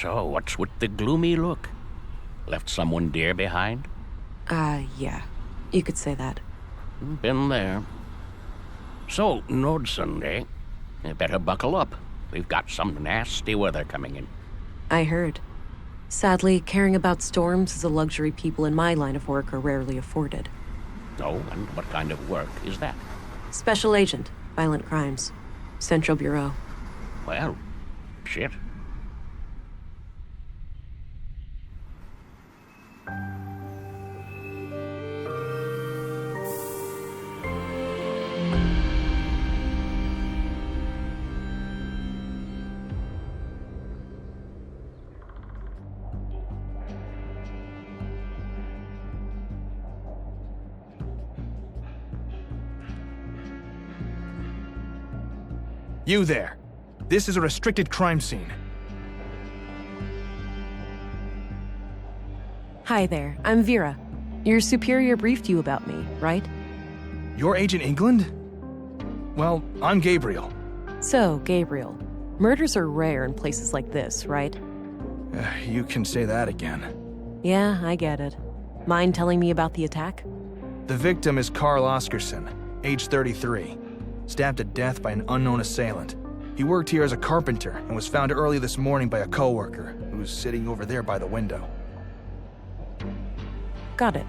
So, what's with the gloomy look? Left someone dear behind? Yeah. You could say that. Been there. So, Nordson, eh? You better buckle up. We've got some nasty weather coming in. I heard. Sadly, caring about storms is a luxury people in my line of work are rarely afforded. Oh, and what kind of work is that? Special agent, violent crimes. Central Bureau. Well, shit. You there. This is a restricted crime scene. Hi there, I'm Vera. Your superior briefed you about me, right? You're Agent England? Well, I'm Gabriel. So, Gabriel, murders are rare in places like this, right? You can say that again. Yeah, I get it. Mind telling me about the attack? The victim is Carl Oscarson, age 33, stabbed to death by an unknown assailant. He worked here as a carpenter and was found early this morning by a coworker who's sitting over there by the window. Got it.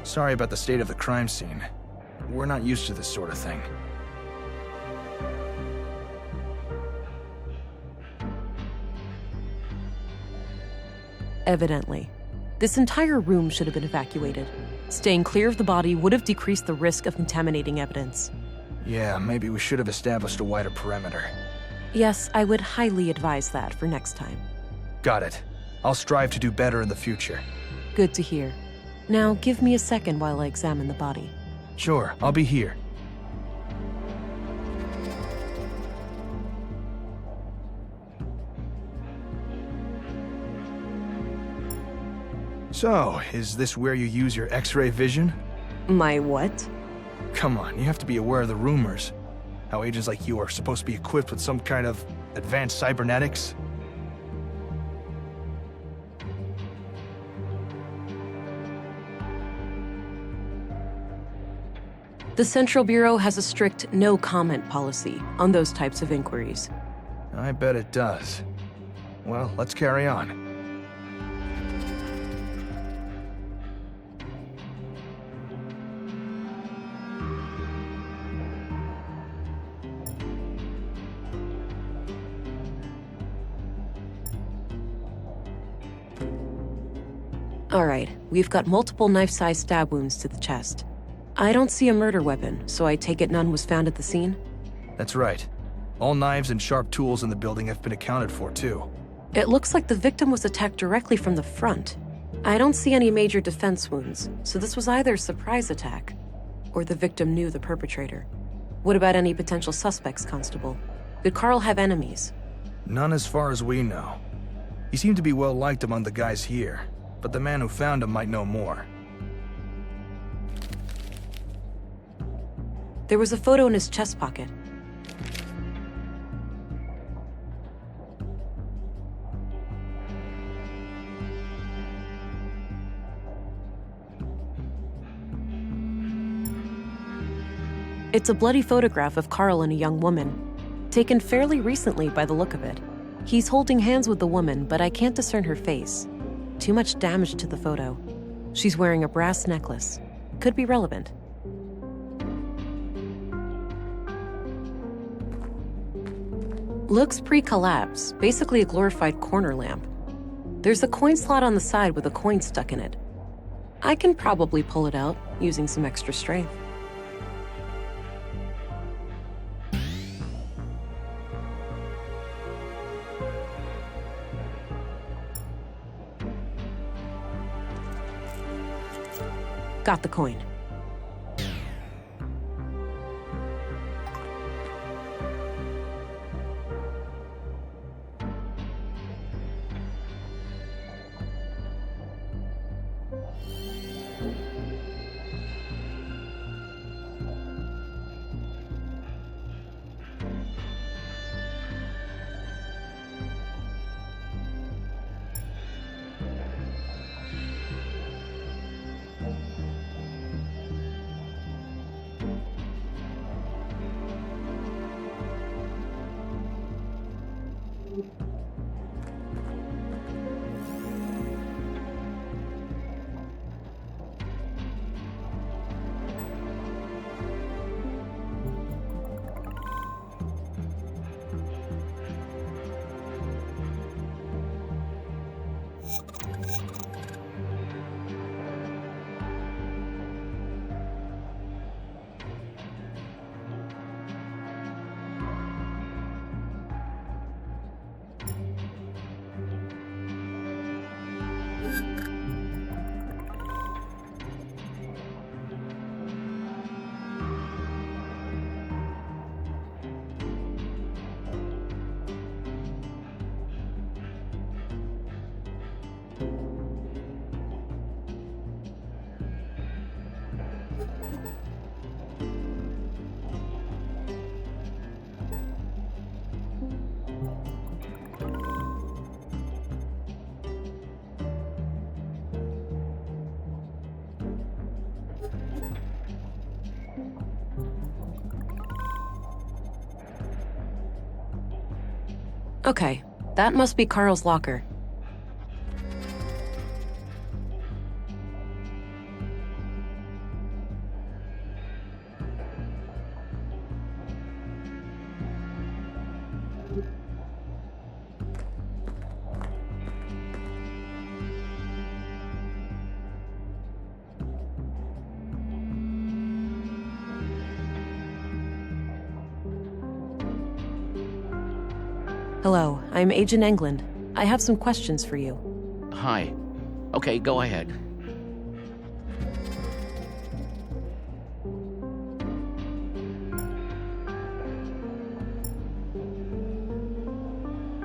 Sorry about the state of the crime scene. We're not used to this sort of thing. Evidently. This entire room should have been evacuated. Staying clear of the body would have decreased the risk of contaminating evidence. Yeah, maybe we should have established a wider perimeter. Yes, I would highly advise that for next time. Got it. I'll strive to do better in the future. Good to hear. Now, give me a second while I examine the body. Sure, I'll be here. So, is this where you use your X-ray vision? My what? Come on, you have to be aware of the rumors. How agents like you are supposed to be equipped with some kind of advanced cybernetics. The Central Bureau has a strict no-comment policy on those types of inquiries. I bet it does. Well, let's carry on. All right, we've got multiple knife-sized stab wounds to the chest. I don't see a murder weapon, so I take it none was found at the scene? That's right. All knives and sharp tools in the building have been accounted for, too. It looks like the victim was attacked directly from the front. I don't see any major defense wounds, so this was either a surprise attack, or the victim knew the perpetrator. What about any potential suspects, Constable? Did Carl have enemies? None as far as we know. He seemed to be well liked among the guys here, but the man who found him might know more. There was a photo in his chest pocket. It's a bloody photograph of Carl and a young woman, taken fairly recently by the look of it. He's holding hands with the woman, but I can't discern her face. Too much damage to the photo. She's wearing a brass necklace. Could be relevant. Looks pre-collapse, basically a glorified corner lamp. There's a coin slot on the side with a coin stuck in it. I can probably pull it out using some extra strength. Got the coin. Okay, that must be Carl's locker. Hello, I'm Agent England. I have some questions for you. Hi. Okay, go ahead.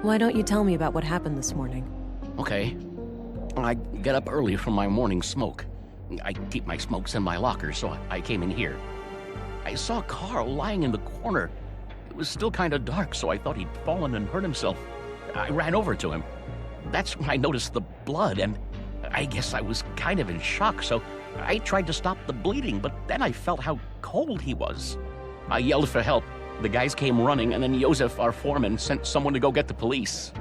Why don't you tell me about what happened this morning? Okay. I get up early from my morning smoke. I keep my smokes in my locker, so I came in here. I saw Carl lying in the corner. It was still kind of dark, so I thought he'd fallen and hurt himself. I ran over to him. That's when I noticed the blood, and I guess I was kind of in shock, so I tried to stop the bleeding, but then I felt how cold he was. I yelled for help. The guys came running, and then Josef, our foreman, sent someone to go get the police.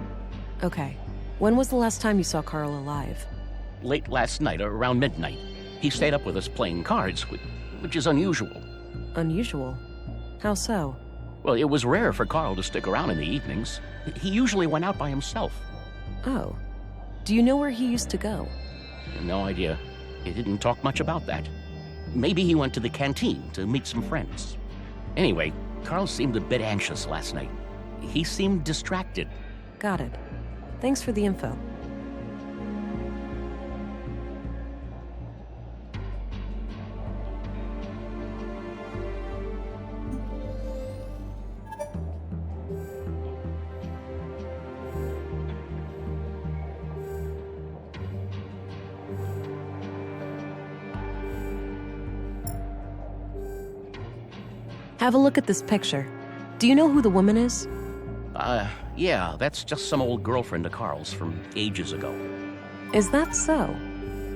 Okay. When was the last time you saw Carl alive? Late last night, around midnight. He stayed up with us playing cards, which is unusual. Unusual? How so? Well, it was rare for Carl to stick around in the evenings. He usually went out by himself. Oh. Do you know where he used to go? No idea. He didn't talk much about that. Maybe he went to the canteen to meet some friends. Anyway, Carl seemed a bit anxious last night. He seemed distracted. Got it. Thanks for the info. Have a look at this picture. Do you know who the woman is? Yeah, that's just some old girlfriend of Carl's from ages ago. Is that so?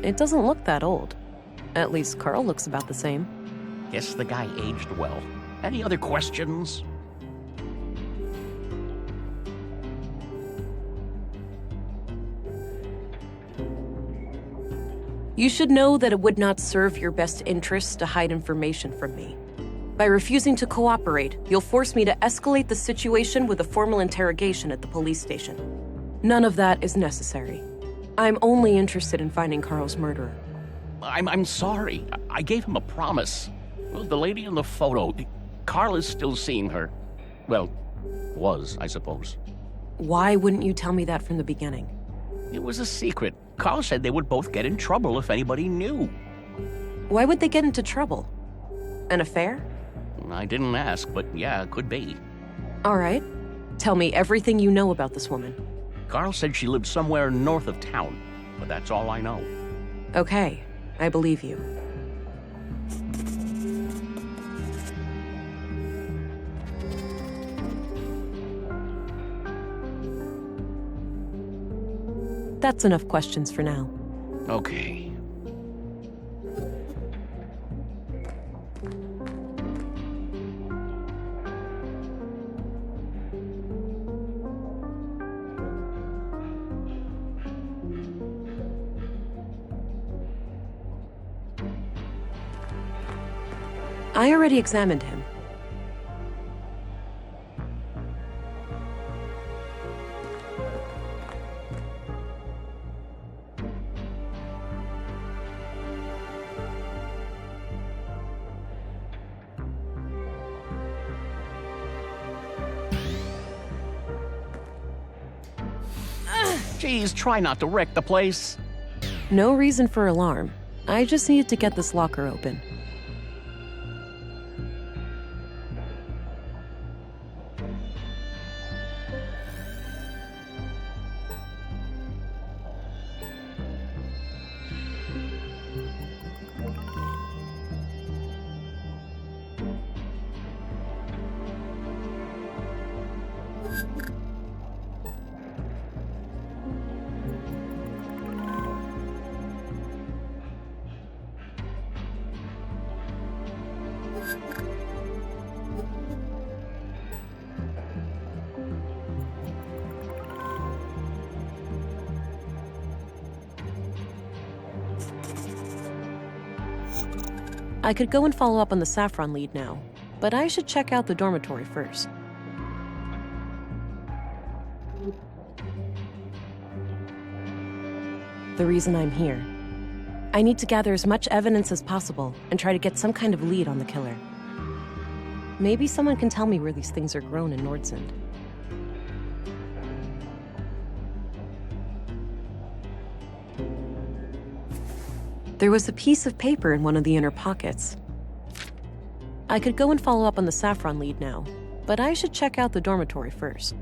It doesn't look that old. At least Carl looks about the same. Guess the guy aged well. Any other questions? You should know that it would not serve your best interests to hide information from me. By refusing to cooperate, you'll force me to escalate the situation with a formal interrogation at the police station. None of that is necessary. I'm only interested in finding Carl's murderer. I'm sorry. I gave him a promise. Well, the lady in the photo, Carl is still seeing her. Well, was, I suppose. Why wouldn't you tell me that from the beginning? It was a secret. Carl said they would both get in trouble if anybody knew. Why would they get into trouble? An affair? I didn't ask, but yeah, it could be. All right. Tell me everything you know about this woman. Carl said she lived somewhere north of town, but that's all I know. Okay, I believe you. That's enough questions for now. Okay. I already examined him. Geez, try not to wreck the place. No reason for alarm. I just needed to get this locker open. I could go and follow up on the Saffron lead now, but I should check out the dormitory first. The reason I'm here. I need to gather as much evidence as possible and try to get some kind of lead on the killer. Maybe someone can tell me where these things are grown in Nordsund. There was a piece of paper in one of the inner pockets. I could go and follow up on the Saffron lead now, but I should check out the dormitory first.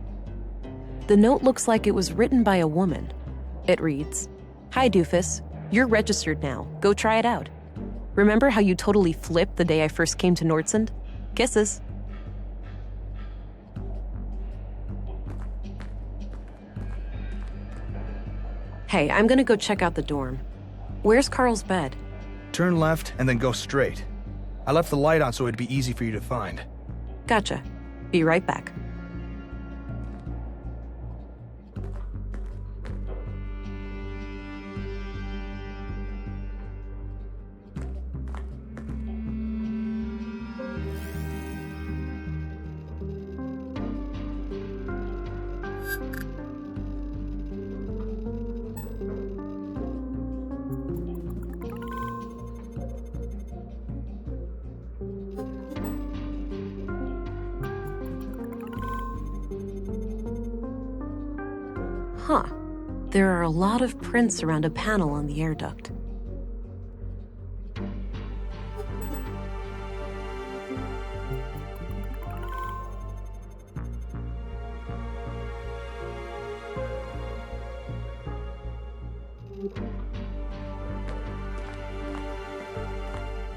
The note looks like it was written by a woman. It reads, "Hi, Doofus. You're registered now. Go try it out. Remember how you totally flipped the day I first came to Nordsund? Kisses." Hey, I'm gonna go check out the dorm. Where's Carl's bed? Turn left and then go straight. I left the light on so it'd be easy for you to find. Gotcha. Be right back. Huh. There are a lot of prints around a panel on the air duct.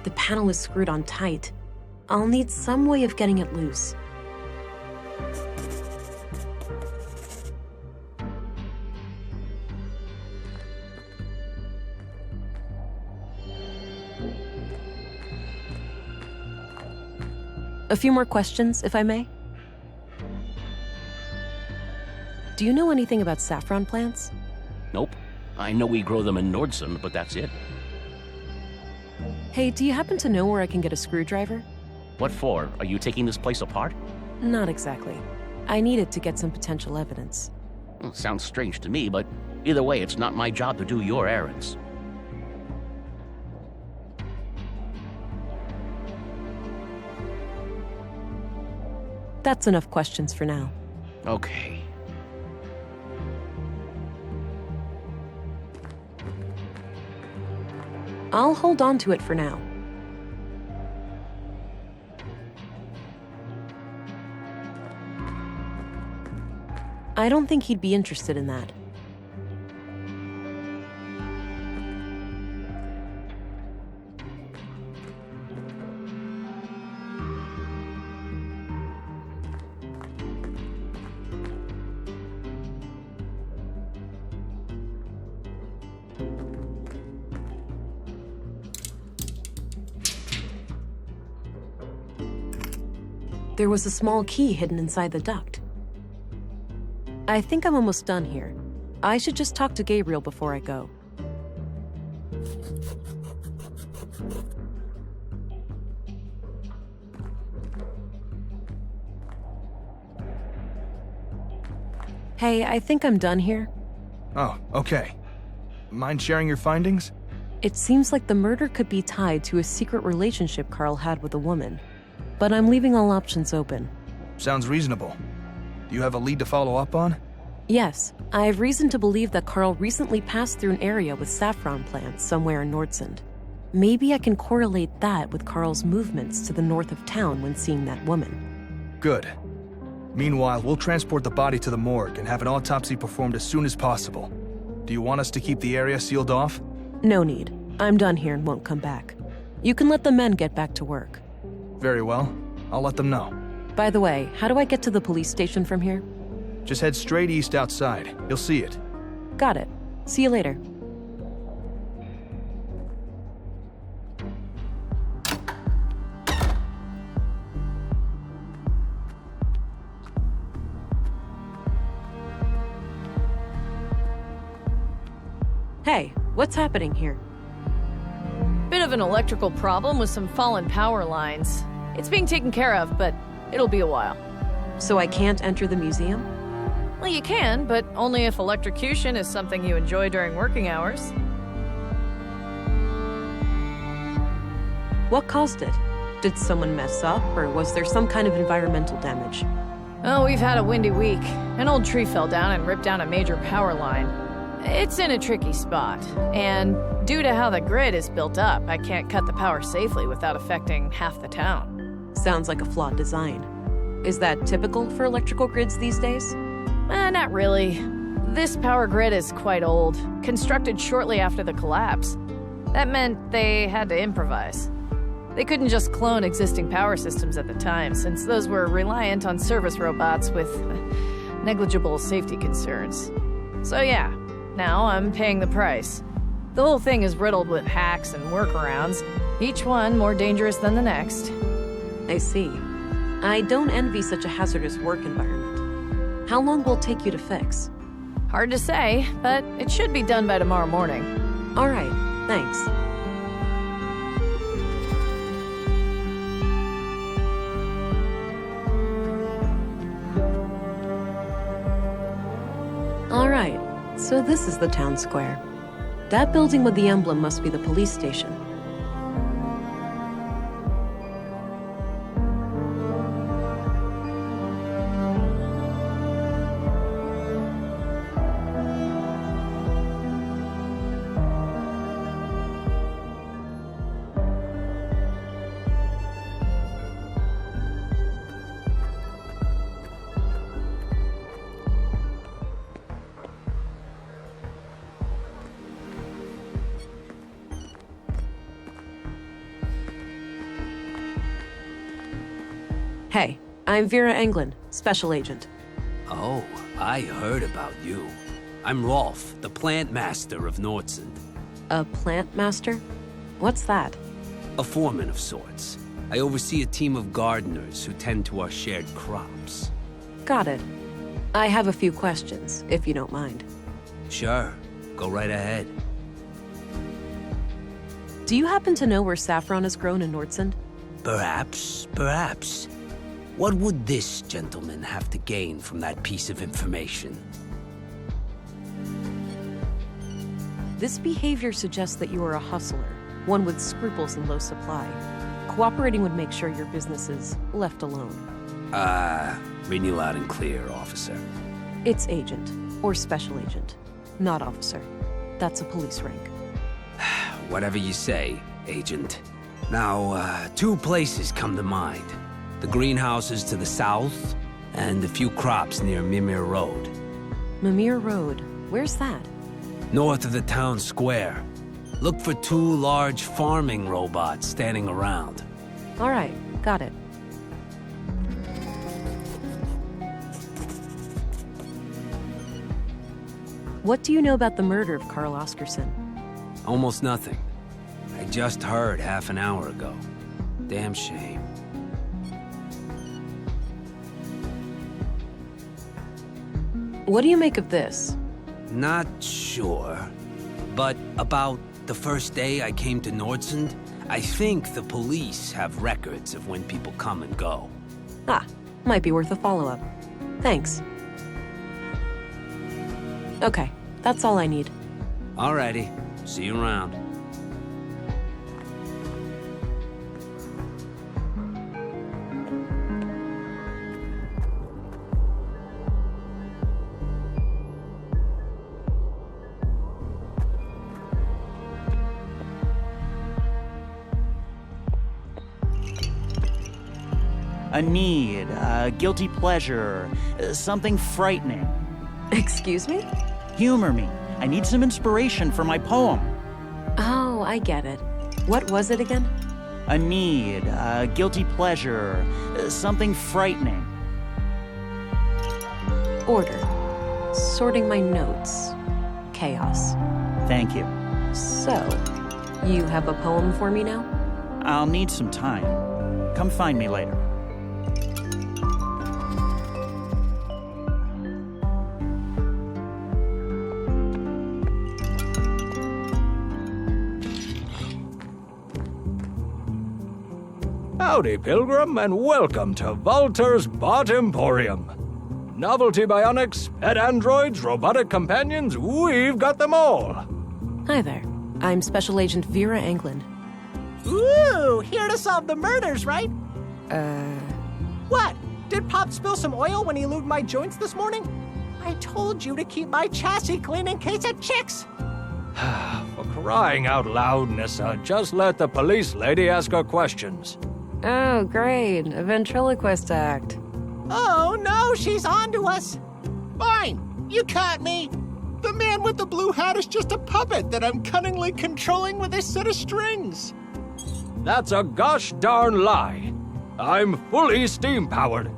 The panel is screwed on tight. I'll need some way of getting it loose. A few more questions, if I may. Do you know anything about saffron plants? Nope. I know we grow them in Nordsund, but that's it. Hey, do you happen to know where I can get a screwdriver? What for? Are you taking this place apart? Not exactly. I need it to get some potential evidence. Well, sounds strange to me, but either way, it's not my job to do your errands. That's enough questions for now. Okay. I'll hold on to it for now. I don't think he'd be interested in that. There was a small key hidden inside the duct. I think I'm almost done here. I should just talk to Gabriel before I go. Hey, I think I'm done here. Oh, okay. Mind sharing your findings? It seems like the murder could be tied to a secret relationship Carl had with a woman, but I'm leaving all options open. Sounds reasonable. Do you have a lead to follow up on? Yes, I have reason to believe that Carl recently passed through an area with saffron plants somewhere in Nordsund. Maybe I can correlate that with Carl's movements to the north of town when seeing that woman. Good. Meanwhile, we'll transport the body to the morgue and have an autopsy performed as soon as possible. Do you want us to keep the area sealed off? No need. I'm done here and won't come back. You can let the men get back to work. Very well. I'll let them know. By the way, how do I get to the police station from here? Just head straight east outside. You'll see it. Got it. See you later. Hey, what's happening here? Bit of an electrical problem with some fallen power lines. It's being taken care of, but it'll be a while. So I can't enter the museum? Well, you can, but only if electrocution is something you enjoy during working hours. What caused it? Did someone mess up, or was there some kind of environmental damage? Oh, we've had a windy week. An old tree fell down and ripped down a major power line. It's in a tricky spot, and due to how the grid is built up, I can't cut the power safely without affecting half the town. Sounds like a flawed design. Is that typical for electrical grids these days? Not really. This power grid is quite old, constructed shortly after the collapse. That meant they had to improvise. They couldn't just clone existing power systems at the time, since those were reliant on service robots with negligible safety concerns. So yeah, now I'm paying the price. The whole thing is riddled with hacks and workarounds, each one more dangerous than the next. I see. I don't envy such a hazardous work environment. How long will it take you to fix? Hard to say, but it should be done by tomorrow morning. All right, thanks. All right, so this is the town square. That building with the emblem must be the police station. Hey, I'm Vera Englund, Special Agent. Oh, I heard about you. I'm Rolf, the plant master of Nordsund. A plant master? What's that? A foreman of sorts. I oversee a team of gardeners who tend to our shared crops. Got it. I have a few questions, if you don't mind. Sure, go right ahead. Do you happen to know where saffron is grown in Nordsund? Perhaps. What would this gentleman have to gain from that piece of information? This behavior suggests that you are a hustler, one with scruples and low supply. Cooperating would make sure your business is left alone. Reading you loud and clear, officer. It's agent, or special agent, not officer. That's a police rank. Whatever you say, agent. Now, two places come to mind. The greenhouses to the south, and a few crops near Mimir Road. Mimir Road, where's that? North of the town square. Look for two large farming robots standing around. All right, got it. What do you know about the murder of Carl Oscarsson? Almost nothing. I just heard half an hour ago. Damn shame. What do you make of this? Not sure. But about the first day I came to Nordsund, I think the police have records of when people come and go. Ah, might be worth a follow-up. Thanks. Okay, that's all I need. Alrighty. See you around. A need, a guilty pleasure, something frightening. Excuse me? Humor me. I need some inspiration for my poem. Oh, I get it. What was it again? A need, a guilty pleasure, something frightening. Order. Sorting my notes. Chaos. Thank you. So, you have a poem for me now? I'll need some time. Come find me later. Howdy, Pilgrim, and welcome to Walter's Bot Emporium. Novelty bionics, pet androids, robotic companions, we've got them all. Hi there. I'm Special Agent Vera Anglin. Ooh, here to solve the murders, right? Uh... What? Did Pop spill some oil when he lubed my joints this morning? I told you to keep my chassis clean in case of chicks. For crying out loud, Nissa, just let the police lady ask her questions. Oh, great. A ventriloquist act. Oh no, she's on to us. Fine, you caught me. The man with the blue hat is just a puppet that I'm cunningly controlling with a set of strings. That's a gosh darn lie. I'm fully steam-powered.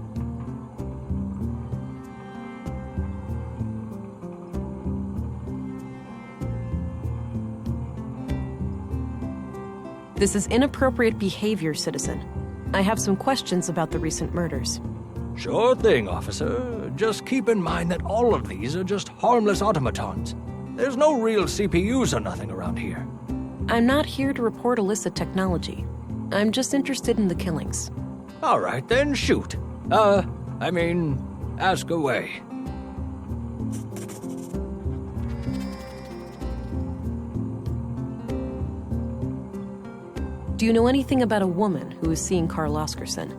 This is inappropriate behavior, citizen. I have some questions about the recent murders. Sure thing, officer. Just keep in mind that all of these are just harmless automatons. There's no real CPUs or nothing around here. I'm not here to report illicit technology. I'm just interested in the killings. All right, then shoot. Ask away. Do you know anything about a woman who is seeing Carl Oscarson?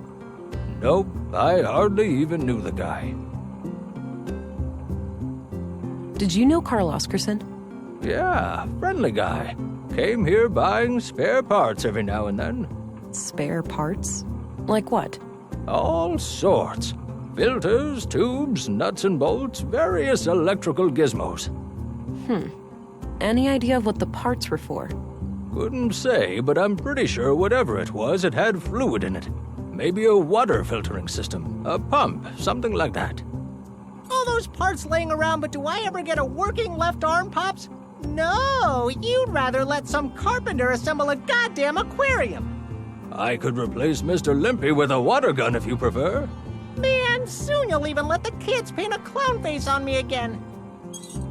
Nope, I hardly even knew the guy. Did you know Carl Oscarson? Yeah, friendly guy. Came here buying spare parts every now and then. Spare parts? Like what? All sorts. Filters, tubes, nuts and bolts, various electrical gizmos. Any idea of what the parts were for? Couldn't say, but I'm pretty sure whatever it was, it had fluid in it. Maybe a water filtering system, a pump, something like that. All those parts laying around, but do I ever get a working left arm, Pops? No, you'd rather let some carpenter assemble a goddamn aquarium. I could replace Mr. Limpy with a water gun if you prefer. Man, soon you'll even let the kids paint a clown face on me again.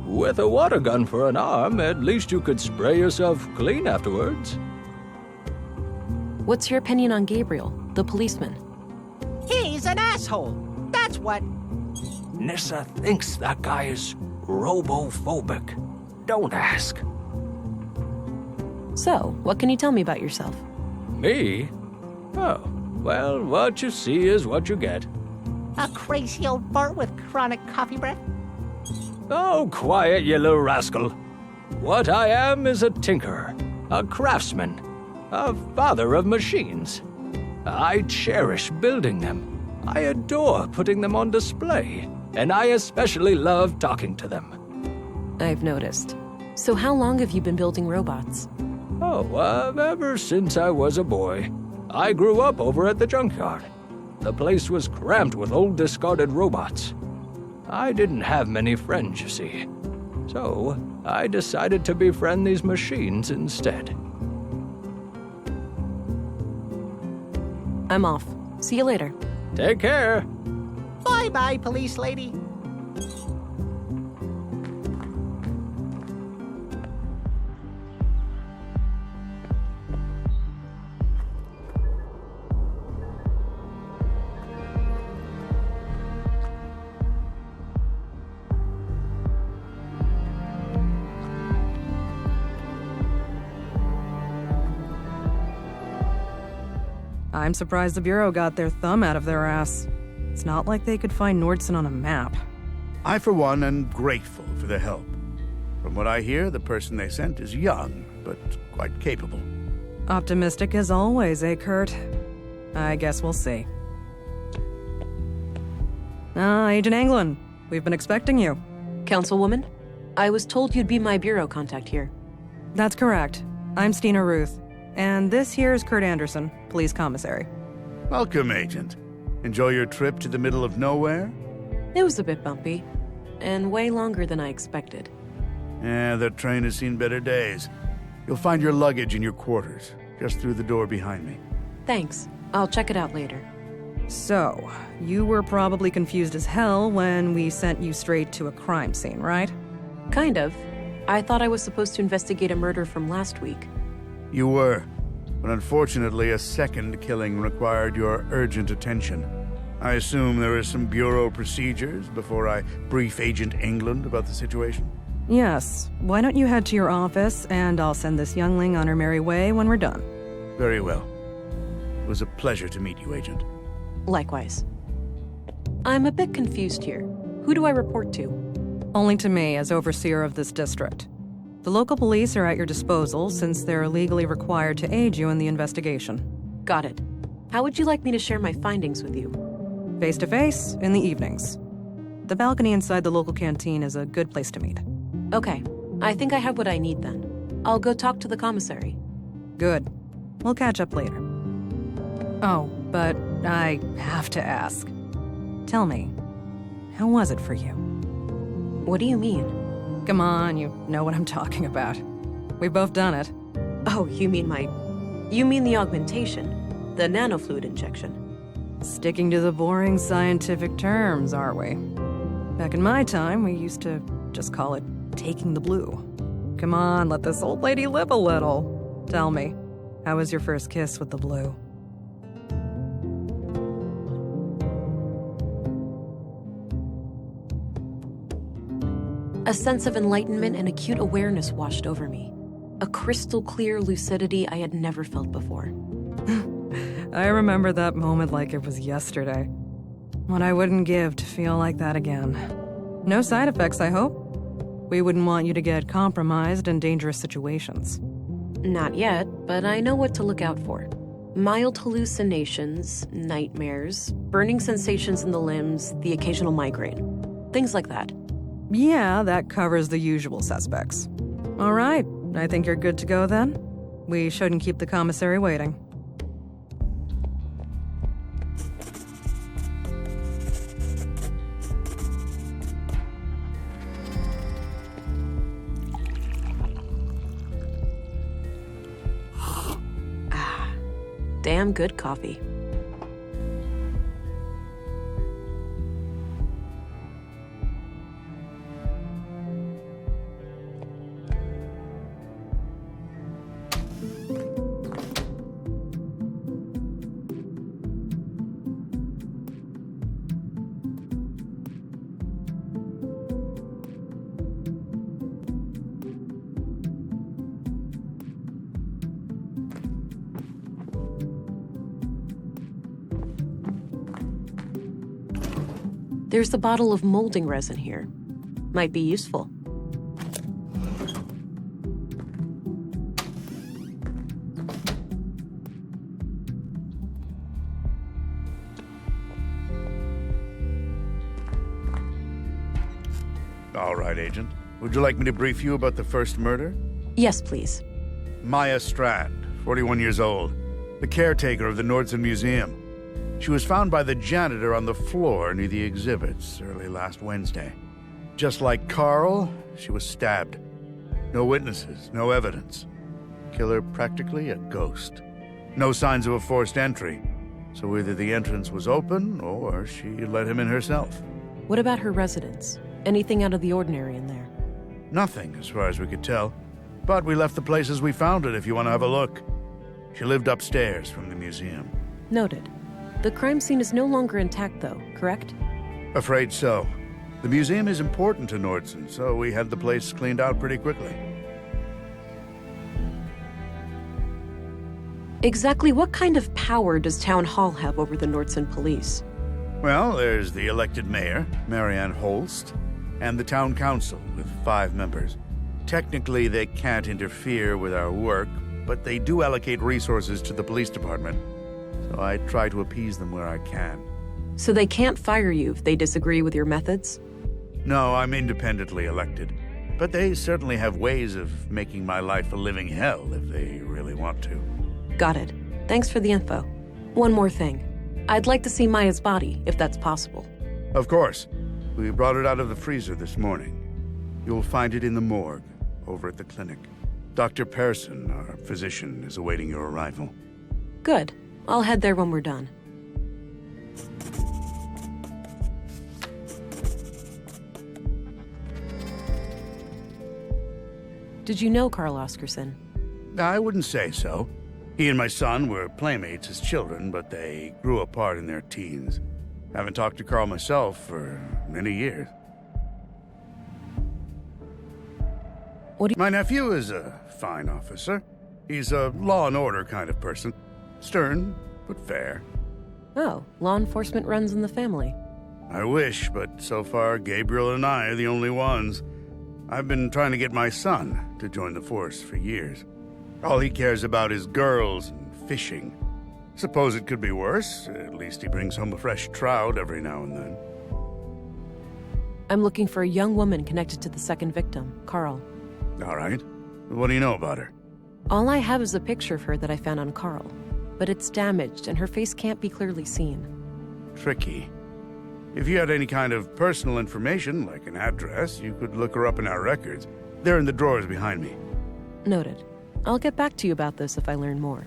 With a water gun for an arm, at least you could spray yourself clean afterwards. What's your opinion on Gabriel, the policeman? He's an asshole. That's what. Nissa thinks that guy is robophobic. Don't ask. So, what can you tell me about yourself? Me? Oh, well, what you see is what you get. A crazy old fart with chronic coffee breath? Oh, quiet, you little rascal. What I am is a tinkerer, a craftsman, a father of machines. I cherish building them. I adore putting them on display, and I especially love talking to them. I've noticed. So how long have you been building robots? Oh, ever since I was a boy. I grew up over at the junkyard. The place was cramped with old discarded robots. I didn't have many friends, you see. So, I decided to befriend these machines instead. I'm off. See you later. Take care. Bye-bye, police lady. I'm surprised the Bureau got their thumb out of their ass. It's not like they could find Nordson on a map. I, for one, am grateful for the help. From what I hear, the person they sent is young, but quite capable. Optimistic as always, eh, Kurt? I guess we'll see. Agent Anglin, we've been expecting you. Councilwoman, I was told you'd be my bureau contact here. That's correct. I'm Stina Ruth, and this here's Kurt Anderson, police commissary. Welcome, Agent. Enjoy your trip to the middle of nowhere? It was a bit bumpy, and way longer than I expected. Yeah, that train has seen better days. You'll find your luggage in your quarters, just through the door behind me. Thanks. I'll check it out later. So, you were probably confused as hell when we sent you straight to a crime scene, right? Kind of. I thought I was supposed to investigate a murder from last week. You were, but unfortunately a second killing required your urgent attention. I assume there are some Bureau procedures before I brief Agent England about the situation? Yes. Why don't you head to your office, and I'll send this youngling on her merry way when we're done. Very well. It was a pleasure to meet you, Agent. Likewise. I'm a bit confused here. Who do I report to? Only to me, as overseer of this district. The local police are at your disposal, since they're legally required to aid you in the investigation. Got it. How would you like me to share my findings with you? Face-to-face, in the evenings. The balcony inside the local canteen is a good place to meet. Okay. I think I have what I need then. I'll go talk to the commissary. Good. We'll catch up later. Oh, but I have to ask. Tell me, how was it for you? What do you mean? Come on, you know what I'm talking about. We've both done it. Oh, you mean the augmentation? The nanofluid injection? Sticking to the boring scientific terms, aren't we? Back in my time, we used to just call it taking the blue. Come on, let this old lady live a little. Tell me, how was your first kiss with the blue? A sense of enlightenment and acute awareness washed over me. A crystal clear lucidity I had never felt before. I remember that moment like it was yesterday. What I wouldn't give to feel like that again. No side effects, I hope? We wouldn't want you to get compromised in dangerous situations. Not yet, but I know what to look out for. Mild hallucinations, nightmares, burning sensations in the limbs, the occasional migraine. Things like that. Yeah, that covers the usual suspects. All right, I think you're good to go then. We shouldn't keep the commissary waiting. Damn good coffee. There's the bottle of molding resin here. Might be useful. All right, Agent. Would you like me to brief you about the first murder? Yes, please. Maya Strand, 41 years old, the caretaker of the Nordson Museum. She was found by the janitor on the floor near the exhibits early last Wednesday. Just like Carl, she was stabbed. No witnesses, no evidence. Killer practically a ghost. No signs of a forced entry, so either the entrance was open or she let him in herself. What about her residence? Anything out of the ordinary in there? Nothing, as far as we could tell. But we left the place as we found it if you want to have a look. She lived upstairs from the museum. Noted. The crime scene is no longer intact, though, correct? Afraid so. The museum is important to Nordson, so we had the place cleaned out pretty quickly. Exactly what kind of power does Town Hall have over the Nordson police? Well, there's the elected mayor, Marianne Holst, and the town council with 5 members. Technically, they can't interfere with our work, but they do allocate resources to the police department, so I try to appease them where I can. So they can't fire you if they disagree with your methods? No, I'm independently elected, but they certainly have ways of making my life a living hell if they really want to. Got it. Thanks for the info. One more thing. I'd like to see Maya's body, if that's possible. Of course. We brought it out of the freezer this morning. You'll find it in the morgue, over at the clinic. Dr. Pearson, our physician, is awaiting your arrival. Good. I'll head there when we're done. Did you know Carl Oscarson? I wouldn't say so. He and my son were playmates as children, but they grew apart in their teens. Haven't talked to Carl myself for many years. My nephew is a fine officer. He's a law and order kind of person. Stern, but fair. Oh, law enforcement runs in the family. I wish, but so far Gabriel and I are the only ones. I've been trying to get my son to join the force for years. All he cares about is girls and fishing. Suppose it could be worse. At least he brings home a fresh trout every now and then. I'm looking for a young woman connected to the second victim, Carl. All right. What do you know about her? All I have is a picture of her that I found on Carl, but it's damaged and her face can't be clearly seen. Tricky. If you had any kind of personal information, like an address, you could look her up in our records. They're in the drawers behind me. Noted. I'll get back to you about this if I learn more.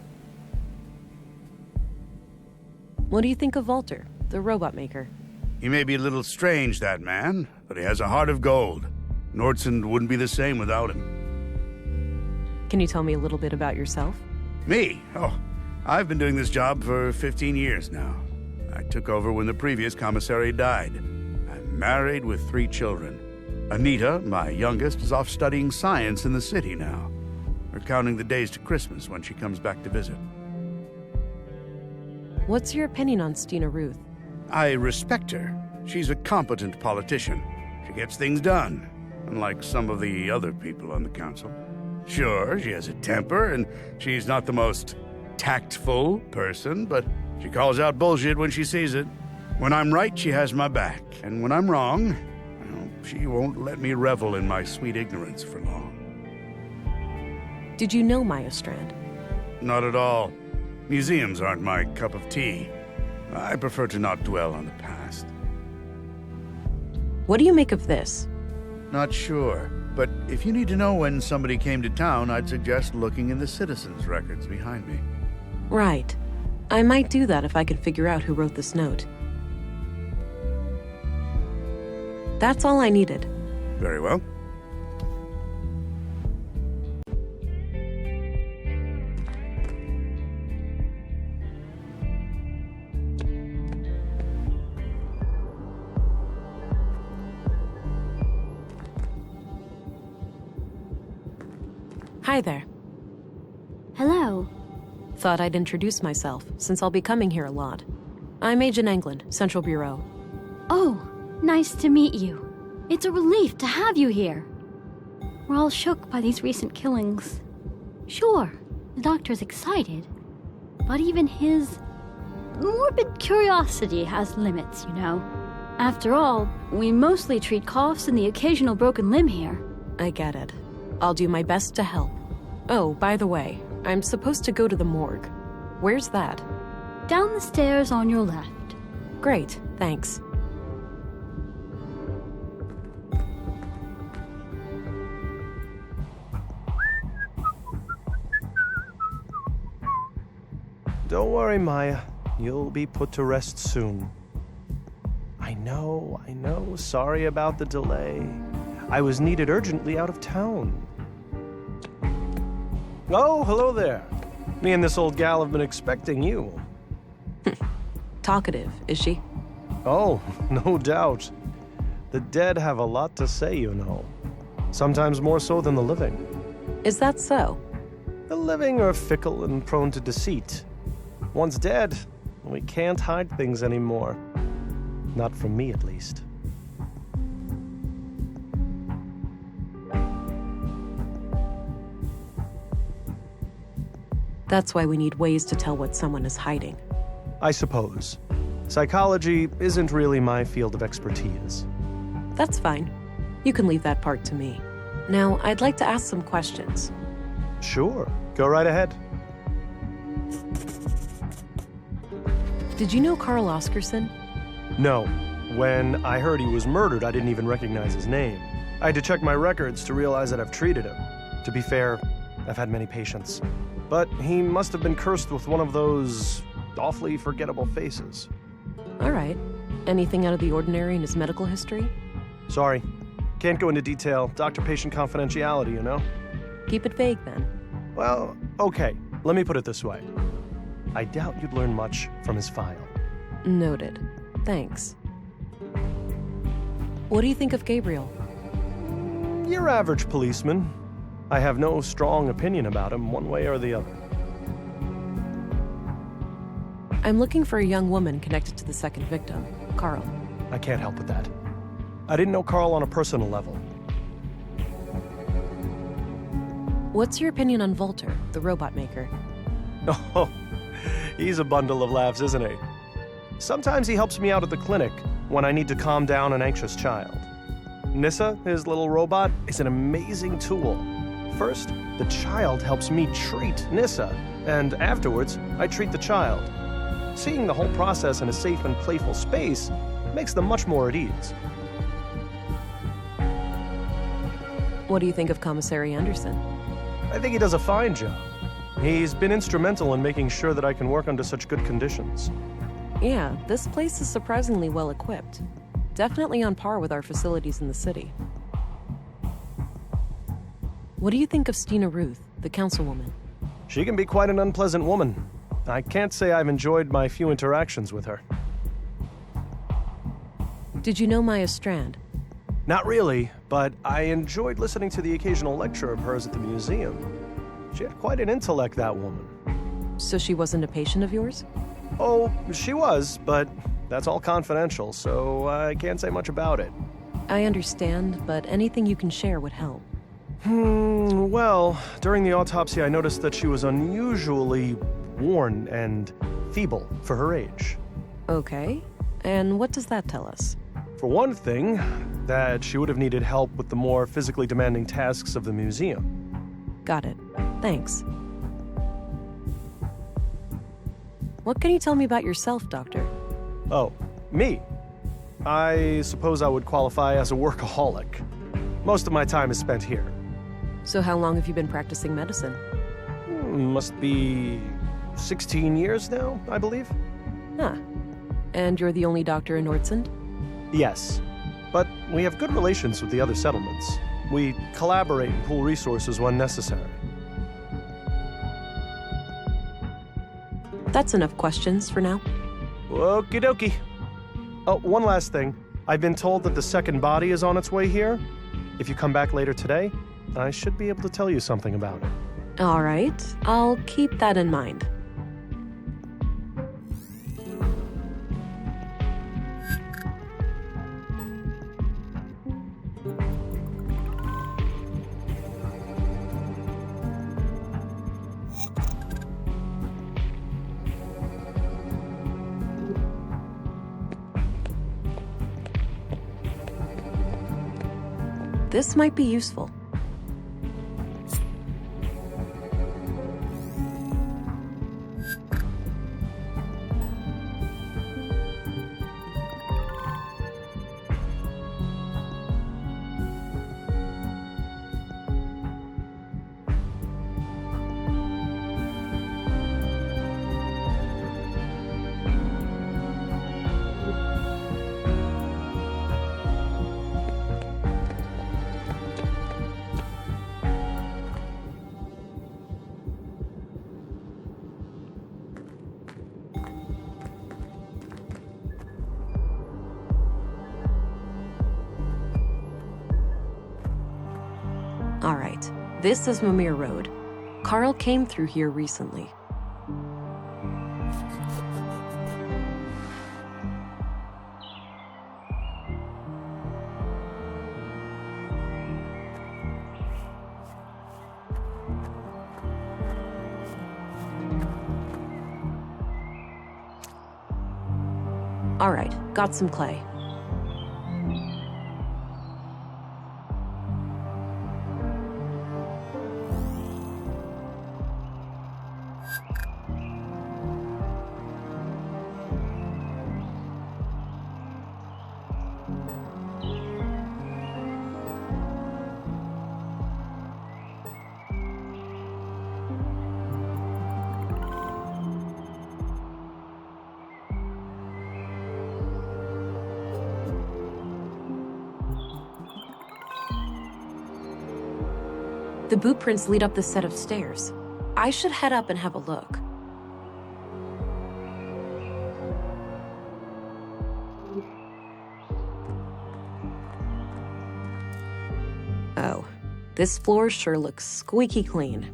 What do you think of Walter, the robot maker? He may be a little strange, that man, but he has a heart of gold. Nordson wouldn't be the same without him. Can you tell me a little bit about yourself? Me? Oh, I've been doing this job for 15 years now. I took over when the previous commissary died. I'm married with 3 children. Anita, my youngest, is off studying science in the city now. We're counting the days to Christmas when she comes back to visit. What's your opinion on Stina Ruth? I respect her. She's a competent politician. She gets things done, unlike some of the other people on the council. Sure, she has a temper, and she's not the most tactful person, but she calls out bullshit when she sees it. When I'm right, she has my back, and when I'm wrong, well, she won't let me revel in my sweet ignorance for long. Did you know Maya Strand? Not at all. Museums aren't my cup of tea. I prefer to not dwell on the past. What do you make of this? Not sure, but if you need to know when somebody came to town, I'd suggest looking in the citizens' records behind me. Right. I might do that if I could figure out who wrote this note. That's all I needed. Very well. Hi there. Hello. Thought I'd introduce myself, since I'll be coming here a lot. I'm Agent England, Central Bureau. Oh, nice to meet you. It's a relief to have you here. We're all shook by these recent killings. Sure, the doctor's excited, but even his morbid curiosity has limits, you know. After all, we mostly treat coughs and the occasional broken limb here. I get it. I'll do my best to help. Oh, by the way, I'm supposed to go to the morgue. Where's that? Down the stairs on your left. Great, thanks. Don't worry, Maya. You'll be put to rest soon. I know. Sorry about the delay. I was needed urgently out of town. Oh, hello there. Me and this old gal have been expecting you. Talkative, is she? Oh, no doubt. The dead have a lot to say, you know. Sometimes more so than the living. Is that so? The living are fickle and prone to deceit. Once dead, we can't hide things anymore. Not from me, at least. That's why we need ways to tell what someone is hiding. I suppose. Psychology isn't really my field of expertise. That's fine. You can leave that part to me. Now, I'd like to ask some questions. Sure, go right ahead. Did you know Carl Oscarson? No. When I heard he was murdered, I didn't even recognize his name. I had to check my records to realize that I've treated him. To be fair, I've had many patients. But he must have been cursed with one of those awfully forgettable faces. All right. Anything out of the ordinary in his medical history? Sorry. Can't go into detail. Doctor-patient confidentiality, you know? Keep it vague, then. Well, okay. Let me put it this way. I doubt you'd learn much from his file. Noted. Thanks. What do you think of Gabriel? Your average policeman. I have no strong opinion about him, one way or the other. I'm looking for a young woman connected to the second victim, Carl. I can't help with that. I didn't know Carl on a personal level. What's your opinion on Volter, the robot maker? Oh, he's a bundle of laughs, isn't he? Sometimes he helps me out at the clinic when I need to calm down an anxious child. Nissa, his little robot, is an amazing tool. First, the child helps me treat Nissa, and afterwards, I treat the child. Seeing the whole process in a safe and playful space makes them much more at ease. What do you think of Commissary Anderson? I think he does a fine job. He's been instrumental in making sure that I can work under such good conditions. Yeah, this place is surprisingly well equipped. Definitely on par with our facilities in the city. What do you think of Stina Ruth, the councilwoman? She can be quite an unpleasant woman. I can't say I've enjoyed my few interactions with her. Did you know Maya Strand? Not really, but I enjoyed listening to the occasional lecture of hers at the museum. She had quite an intellect, that woman. So she wasn't a patient of yours? Oh, she was, but that's all confidential, so I can't say much about it. I understand, but anything you can share would help. Well, during the autopsy I noticed that she was unusually worn and feeble for her age. Okay, and what does that tell us? For one thing, that she would have needed help with the more physically demanding tasks of the museum. Got it. Thanks. What can you tell me about yourself, Doctor? Oh, me? I suppose I would qualify as a workaholic. Most of my time is spent here. So how long have you been practicing medicine? Must be 16 years now, I believe. Huh. And you're the only doctor in Nordsund? Yes. But we have good relations with the other settlements. We collaborate and pool resources when necessary. That's enough questions for now. Okie dokie. Oh, one last thing. I've been told that the second body is on its way here. If you come back later today, I should be able to tell you something about it. All right. I'll keep that in mind. This might be useful. All right, this is Mimir Road. Carl came through here recently. All right, got some clay. The boot prints lead up the set of stairs. I should head up and have a look. Oh, this floor sure looks squeaky clean.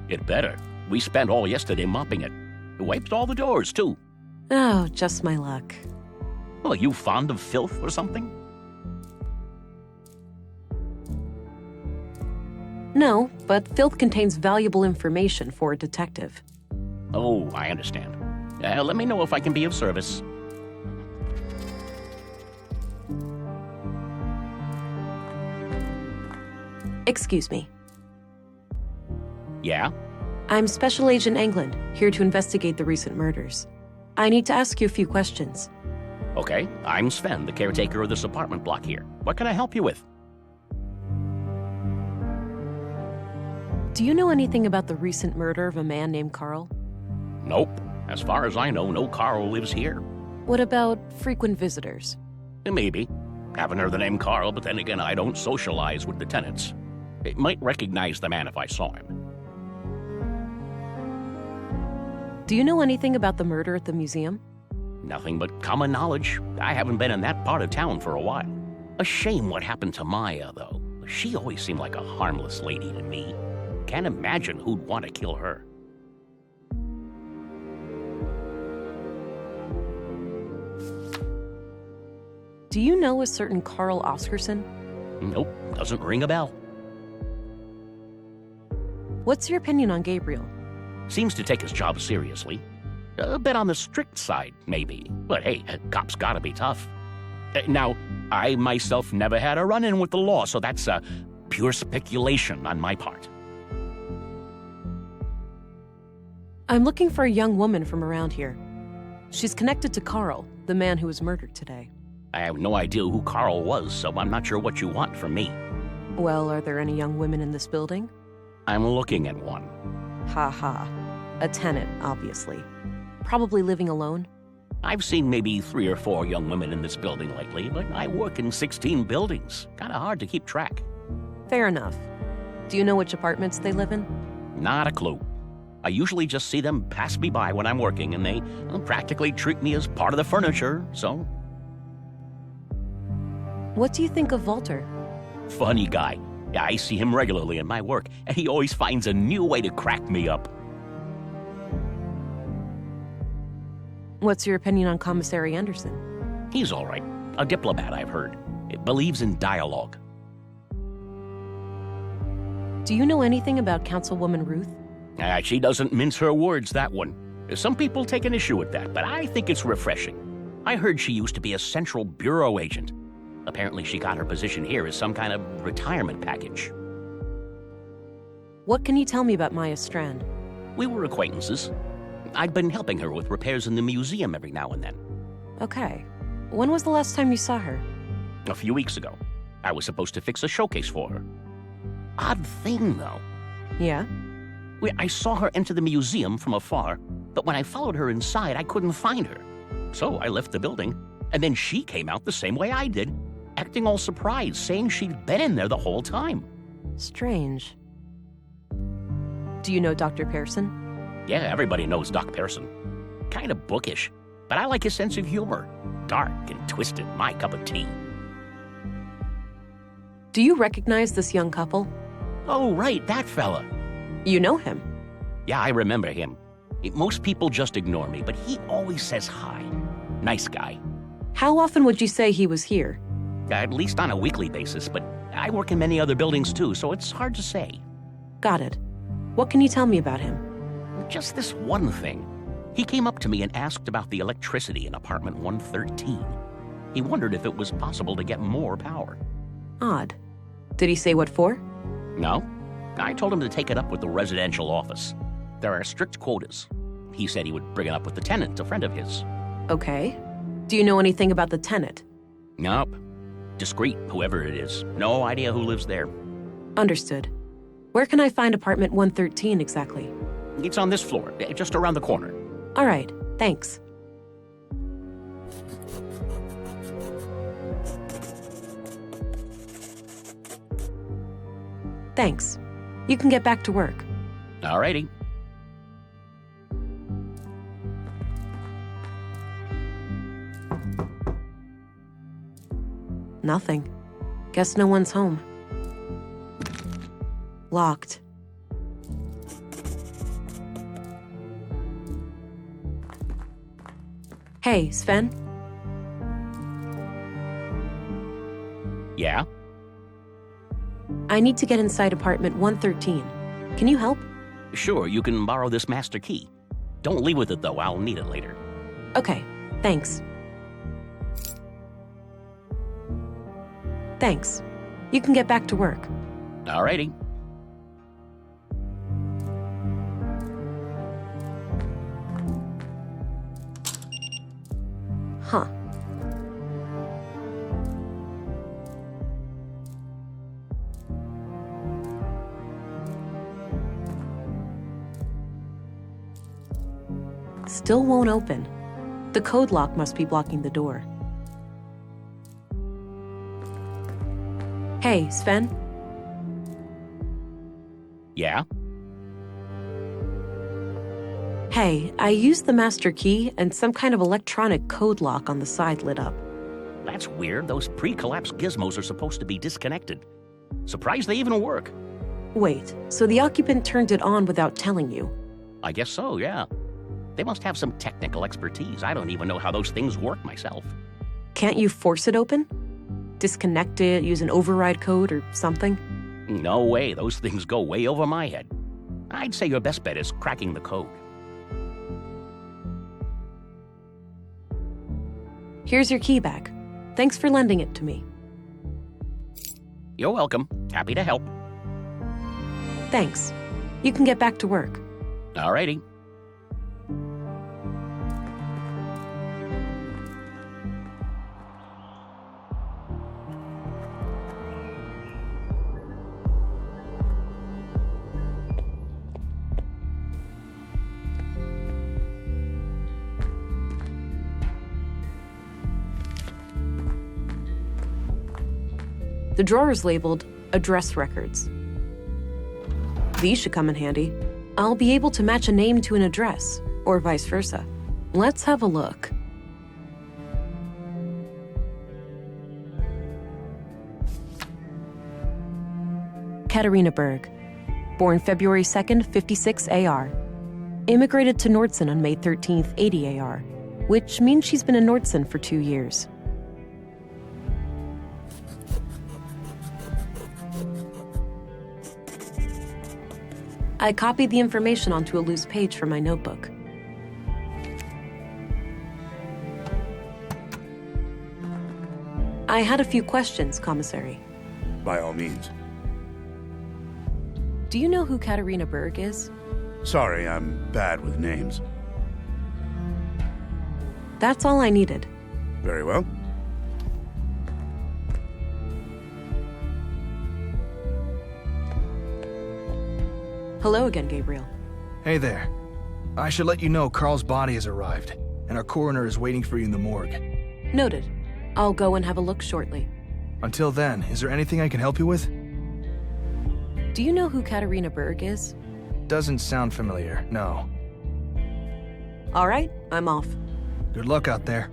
It better. We spent all yesterday mopping it. Wiped all the doors, too. Oh, just my luck. Well, are you fond of filth or something? No, but filth contains valuable information for a detective. Oh, I understand. Let me know if I can be of service. Excuse me. Yeah? I'm Special Agent England, here to investigate the recent murders. I need to ask you a few questions. Okay, I'm Sven, the caretaker of this apartment block here. What can I help you with? Do you know anything about the recent murder of a man named Carl? Nope. As far as I know, no Carl lives here. What about frequent visitors? Maybe. Haven't heard the name Carl, but then again, I don't socialize with the tenants. I might recognize the man if I saw him. Do you know anything about the murder at the museum? Nothing but common knowledge. I haven't been in that part of town for a while. A shame what happened to Maya, though. She always seemed like a harmless lady to me. Can't imagine who'd want to kill her. Do you know a certain Carl Oscarson? Nope, doesn't ring a bell. What's your opinion on Gabriel? Seems to take his job seriously. A bit on the strict side, maybe. But hey, cops gotta be tough. Now, I myself never had a run-in with the law, so that's pure speculation on my part. I'm looking for a young woman from around here. She's connected to Carl, the man who was murdered today. I have no idea who Carl was, so I'm not sure what you want from me. Well, are there any young women in this building? I'm looking at one. Ha ha. A tenant, obviously. Probably living alone? I've seen maybe 3 or 4 young women in this building lately, but I work in 16 buildings. Kinda hard to keep track. Fair enough. Do you know which apartments they live in? Not a clue. I usually just see them pass me by when I'm working, and they practically treat me as part of the furniture, so... What do you think of Walter? Funny guy. Yeah, I see him regularly in my work, and he always finds a new way to crack me up. What's your opinion on Commissary Anderson? He's all right. A diplomat, I've heard. He believes in dialogue. Do you know anything about Councilwoman Ruth? She doesn't mince her words, that one. Some people take an issue with that, but I think it's refreshing. I heard she used to be a Central Bureau agent. Apparently she got her position here as some kind of retirement package. What can you tell me about Maya Strand? We were acquaintances. I'd been helping her with repairs in the museum every now and then. Okay. When was the last time you saw her? A few weeks ago. I was supposed to fix a showcase for her. Odd thing, though. Yeah? I saw her enter the museum from afar, but when I followed her inside, I couldn't find her. So I left the building, and then she came out the same way I did, acting all surprised, saying she'd been in there the whole time. Strange. Do you know Dr. Pearson? Yeah, everybody knows Doc Pearson. Kind of bookish, but I like his sense of humor. Dark and twisted, my cup of tea. Do you recognize this young couple? Oh, right, that fella. You know him? Yeah, I remember him. Most people just ignore me, but he always says hi. Nice guy. How often would you say he was here? At least on a weekly basis, but I work in many other buildings too, so it's hard to say. Got it. What can you tell me about him? Just this one thing. He came up to me and asked about the electricity in apartment 113. He wondered if it was possible to get more power. Odd. Did he say what for? No. I told him to take it up with the residential office. There are strict quotas. He said he would bring it up with the tenant, a friend of his. Okay. Do you know anything about the tenant? Nope. Discreet, whoever it is. No idea who lives there. Understood. Where can I find apartment 113 exactly? It's on this floor, just around the corner. All right, thanks. Thanks. You can get back to work. Alrighty. Nothing. Guess no one's home. Locked. Hey, Sven? Yeah? I need to get inside apartment 113. Can you help? Sure, you can borrow this master key. Don't leave with it, though. I'll need it later. Okay, thanks. Thanks. You can get back to work. Alrighty. Huh. Still won't open. The code lock must be blocking the door. Hey, Sven? Yeah? Hey, I used the master key and some kind of electronic code lock on the side lit up. That's weird. Those pre-collapse gizmos are supposed to be disconnected. Surprised they even work. Wait, so the occupant turned it on without telling you? I guess so, yeah. They must have some technical expertise. I don't even know how those things work myself. Can't you force it open? Disconnect it, use an override code or something? No way. Those things go way over my head. I'd say your best bet is cracking the code. Here's your key back. Thanks for lending it to me. You're welcome. Happy to help. Thanks. You can get back to work. Alrighty. The drawer is labeled Address Records. These should come in handy. I'll be able to match a name to an address, or vice versa. Let's have a look. Katarina Berg. Born February 2nd, 56 AR. Immigrated to Nordson on May 13th, 80 AR, which means she's been in Nordson for 2 years. I copied the information onto a loose page from my notebook. I had a few questions, Commissary. By all means. Do you know who Katarina Berg is? Sorry, I'm bad with names. That's all I needed. Very well. Hello again, Gabriel. Hey there. I should let you know Carl's body has arrived, and our coroner is waiting for you in the morgue. Noted. I'll go and have a look shortly. Until then, is there anything I can help you with? Do you know who Katarina Berg is? Doesn't sound familiar, no. All right, I'm off. Good luck out there.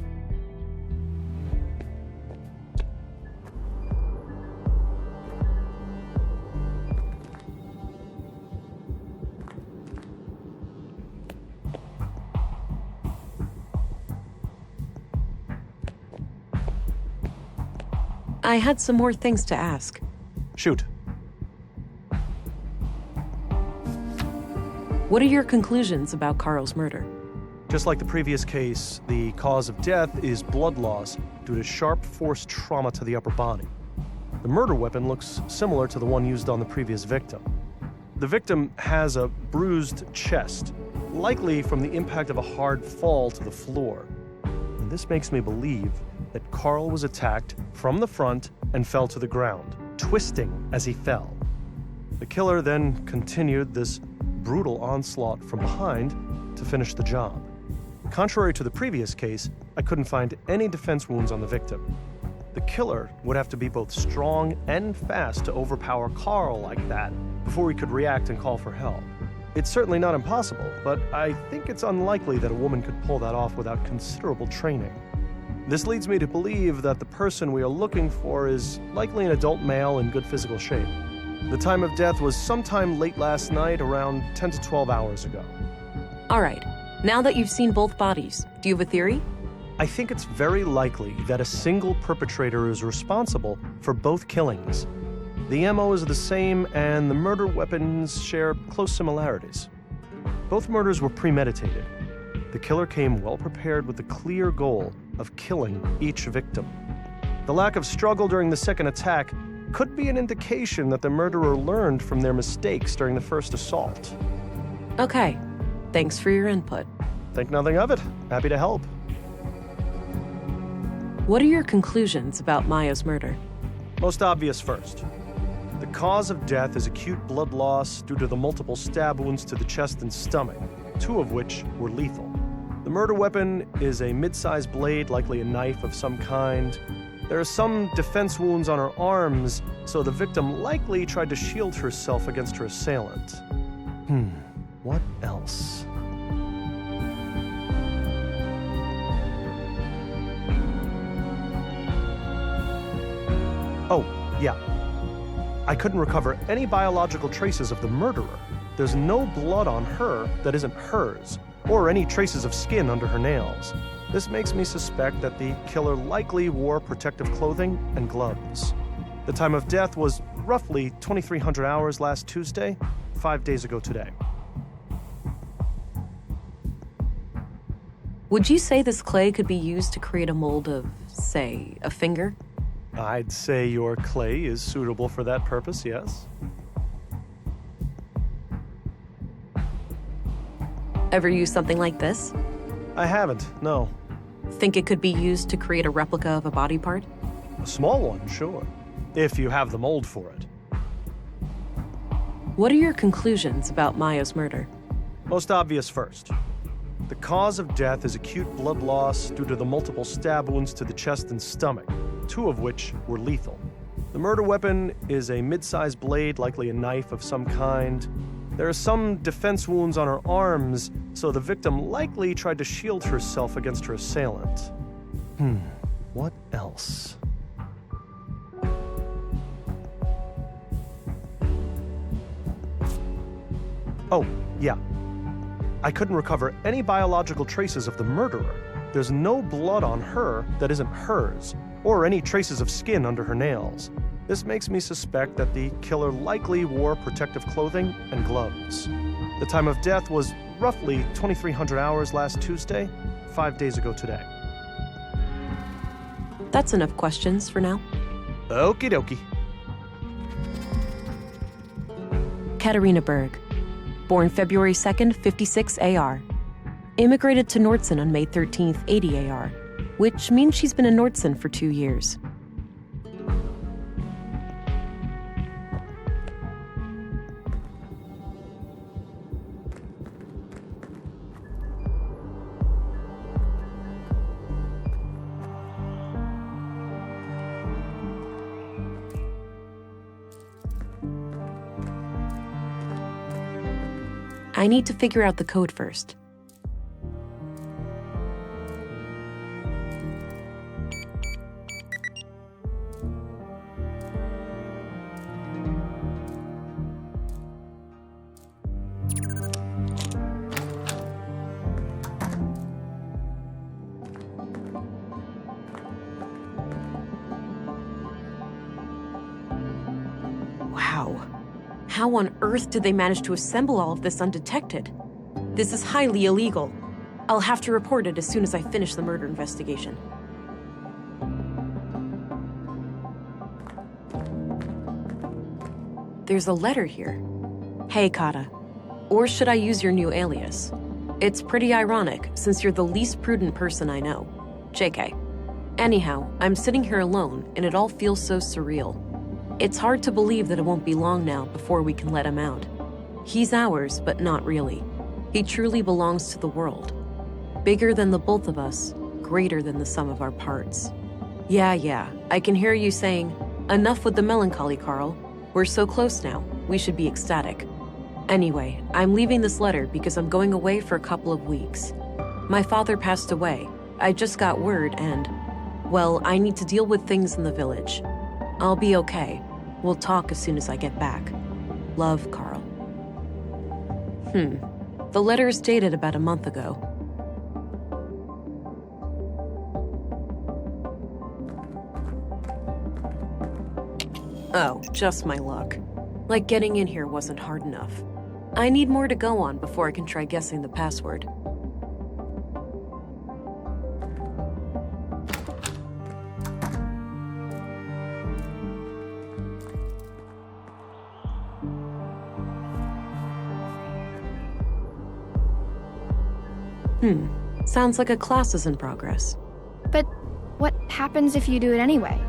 I had some more things to ask. Shoot. What are your conclusions about Carl's murder? Just like the previous case, the cause of death is blood loss due to sharp force trauma to the upper body. The murder weapon looks similar to the one used on the previous victim. The victim has a bruised chest, likely from the impact of a hard fall to the floor. And this makes me believe that Carl was attacked from the front and fell to the ground, twisting as he fell. The killer then continued this brutal onslaught from behind to finish the job. Contrary to the previous case, I couldn't find any defense wounds on the victim. The killer would have to be both strong and fast to overpower Carl like that before he could react and call for help. It's certainly not impossible, but I think it's unlikely that a woman could pull that off without considerable training. This leads me to believe that the person we are looking for is likely an adult male in good physical shape. The time of death was sometime late last night, around 10 to 12 hours ago. All right, now that you've seen both bodies, do you have a theory? I think it's very likely that a single perpetrator is responsible for both killings. The MO is the same, and the murder weapons share close similarities. Both murders were premeditated. The killer came well prepared with the clear goal of killing each victim. The lack of struggle during the second attack could be an indication that the murderer learned from their mistakes during the first assault. Okay, thanks for your input. Think nothing of it. Happy to help. What are your conclusions about Maya's murder? Most obvious first. The cause of death is acute blood loss due to the multiple stab wounds to the chest and stomach, 2 of which were lethal. The murder weapon is a mid-sized blade, likely a knife of some kind. There are some defense wounds on her arms, so the victim likely tried to shield herself against her assailant. What else? Oh, yeah. I couldn't recover any biological traces of the murderer. There's no blood on her that isn't hers, or any traces of skin under her nails. This makes me suspect that the killer likely wore protective clothing and gloves. The time of death was roughly 2300 hours last Tuesday, 5 days ago today. Would you say this clay could be used to create a mold of, say, a finger? I'd say your clay is suitable for that purpose, yes. Ever use something like this? I haven't, no. Think it could be used to create a replica of a body part? A small one, sure. If you have the mold for it. What are your conclusions about Maya's murder? Most obvious first. The cause of death is acute blood loss due to the multiple stab wounds to the chest and stomach, 2 of which were lethal. The murder weapon is a mid-sized blade, likely a knife of some kind. There are some defense wounds on her arms, so the victim likely tried to shield herself against her assailant. What else? Oh, yeah. I couldn't recover any biological traces of the murderer. There's no blood on her that isn't hers, or any traces of skin under her nails. This makes me suspect that the killer likely wore protective clothing and gloves. The time of death was roughly 2300 hours last Tuesday, 5 days ago today. That's enough questions for now. Okie dokie. Katarina Berg. Born February 2nd, 56 AR. Immigrated to Nordson on May 13th, 80 AR, which means she's been in Nordson for 2 years. I need to figure out the code first. Wow. How on earth did they manage to assemble all of this undetected? This is highly illegal. I'll have to report it as soon as I finish the murder investigation. There's a letter here. Hey, Kata. Or should I use your new alias? It's pretty ironic, since you're the least prudent person I know. JK. Anyhow, I'm sitting here alone, and it all feels so surreal. It's hard to believe that it won't be long now before we can let him out. He's ours, but not really. He truly belongs to the world. Bigger than the both of us, greater than the sum of our parts. Yeah, I can hear you saying, enough with the melancholy, Carl. We're so close now, we should be ecstatic. Anyway, I'm leaving this letter because I'm going away for a couple of weeks. My father passed away. I just got word and, well, I need to deal with things in the village. I'll be okay. We'll talk as soon as I get back. Love, Carl. The letter is dated about a month ago. Oh, just my luck. Like getting in here wasn't hard enough. I need more to go on before I can try guessing the password. Sounds like a class is in progress. But what happens if you do it anyway?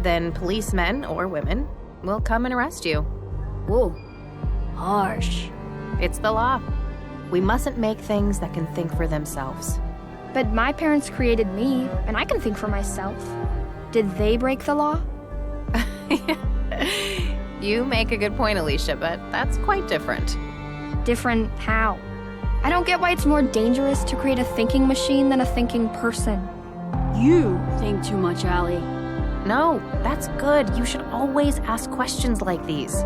Then policemen, or women, will come and arrest you. Whoa. Harsh. It's the law. We mustn't make things that can think for themselves. But my parents created me, and I can think for myself. Did they break the law? You make a good point, Alicia, but that's quite different. Different how? I don't get why it's more dangerous to create a thinking machine than a thinking person. You think too much, Allie. No, that's good. You should always ask questions like these.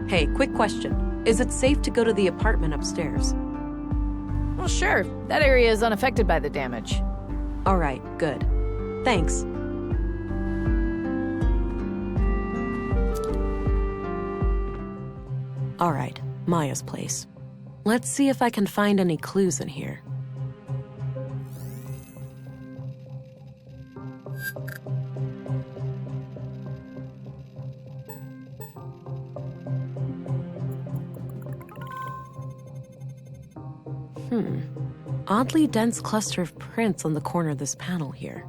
Hey, quick question. Is it safe to go to the apartment upstairs? Well, sure. That area is unaffected by the damage. All right, good. Thanks. All right, Maya's place. Let's see if I can find any clues in here. Oddly dense cluster of prints on the corner of this panel here.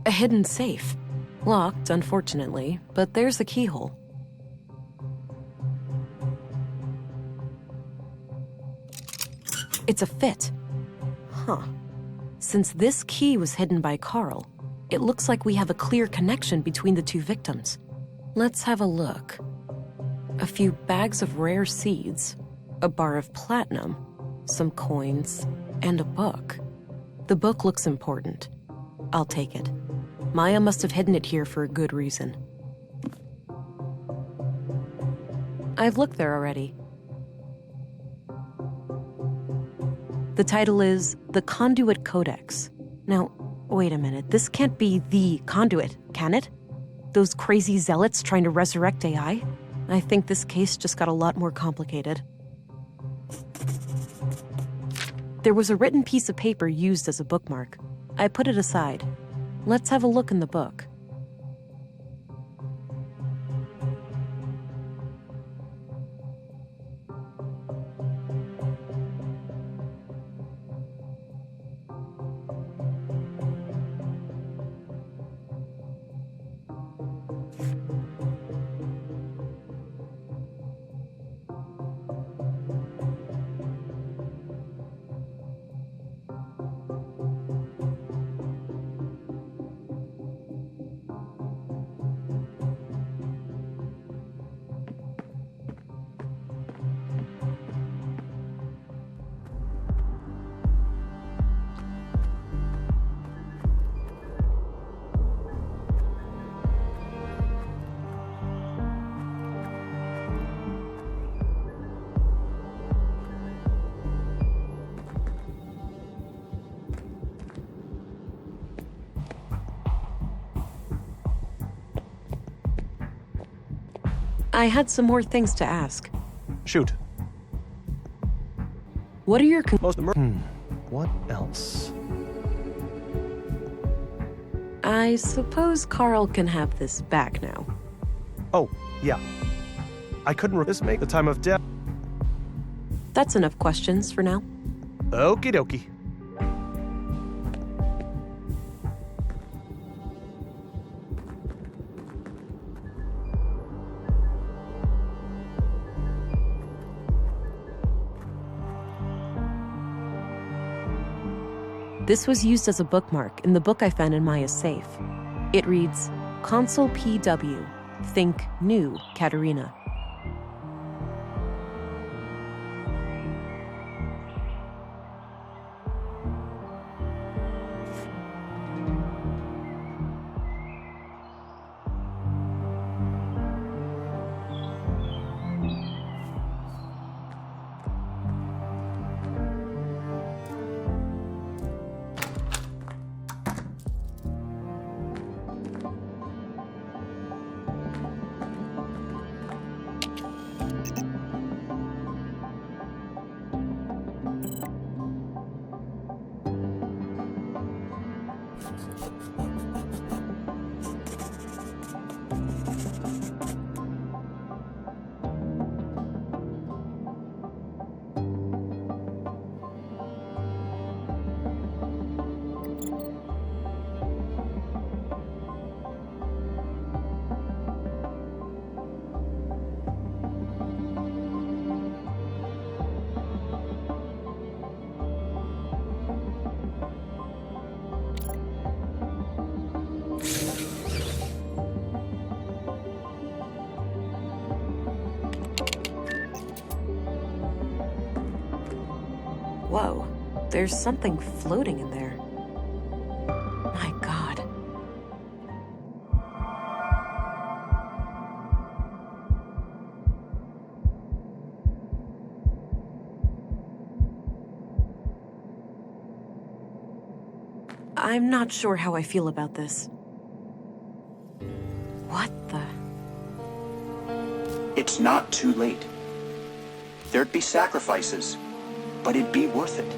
A hidden safe. Locked, unfortunately, but there's the keyhole. It's a fit. Huh. Since this key was hidden by Carl, it looks like we have a clear connection between the two victims. Let's have a look. A few bags of rare seeds, a bar of platinum, some coins, and a book. The book looks important. I'll take it. Maya must have hidden it here for a good reason. I've looked there already. The title is The Conduit Codex. Now, wait a minute. This can't be the Conduit, can it? Those crazy zealots trying to resurrect AI? I think this case just got a lot more complicated. There was a written piece of paper used as a bookmark. I put it aside. Let's have a look in the book. I had some more things to ask. Shoot. What are your What else? I suppose Carl can have this back now. Oh, yeah. I couldn't make the time of death. That's enough questions for now. Okie dokie. This was used as a bookmark in the book I found in Maya's safe. It reads, Consul PW, Think New, Katerina. Whoa, there's something floating in there. My God. I'm not sure how I feel about this. What the? It's not too late. There'd be sacrifices, but it'd be worth it.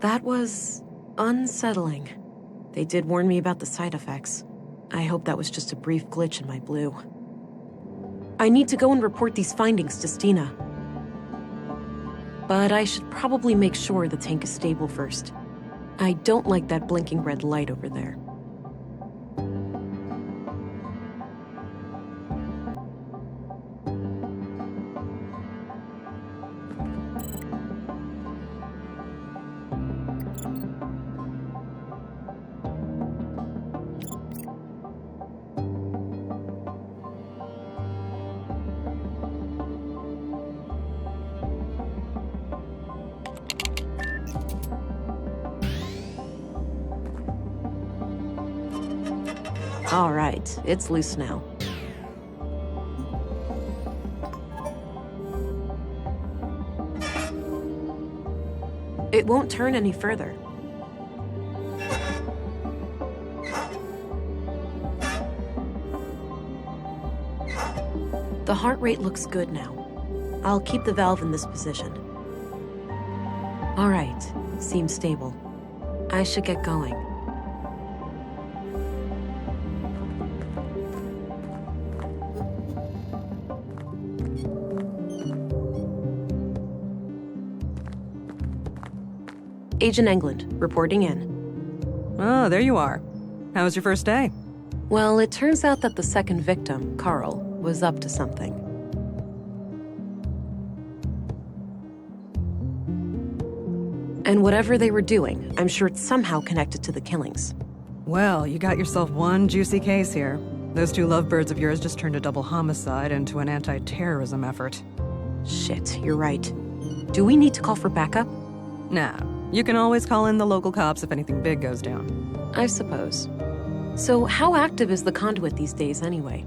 That was unsettling. They did warn me about the side effects. I hope that was just a brief glitch in my blue. I need to go and report these findings to Stina. But I should probably make sure the tank is stable first. I don't like that blinking red light over there. All right, it's loose now. It won't turn any further. The heart rate looks good now. I'll keep the valve in this position. All right, seems stable. I should get going. Agent England, reporting in. Oh, there you are. How was your first day? Well, it turns out that the second victim, Carl, was up to something. And whatever they were doing, I'm sure it's somehow connected to the killings. Well, you got yourself one juicy case here. Those two lovebirds of yours just turned a double homicide into an anti-terrorism effort. Shit, you're right. Do we need to call for backup? Nah. You can always call in the local cops if anything big goes down. I suppose. So how active is the conduit these days anyway?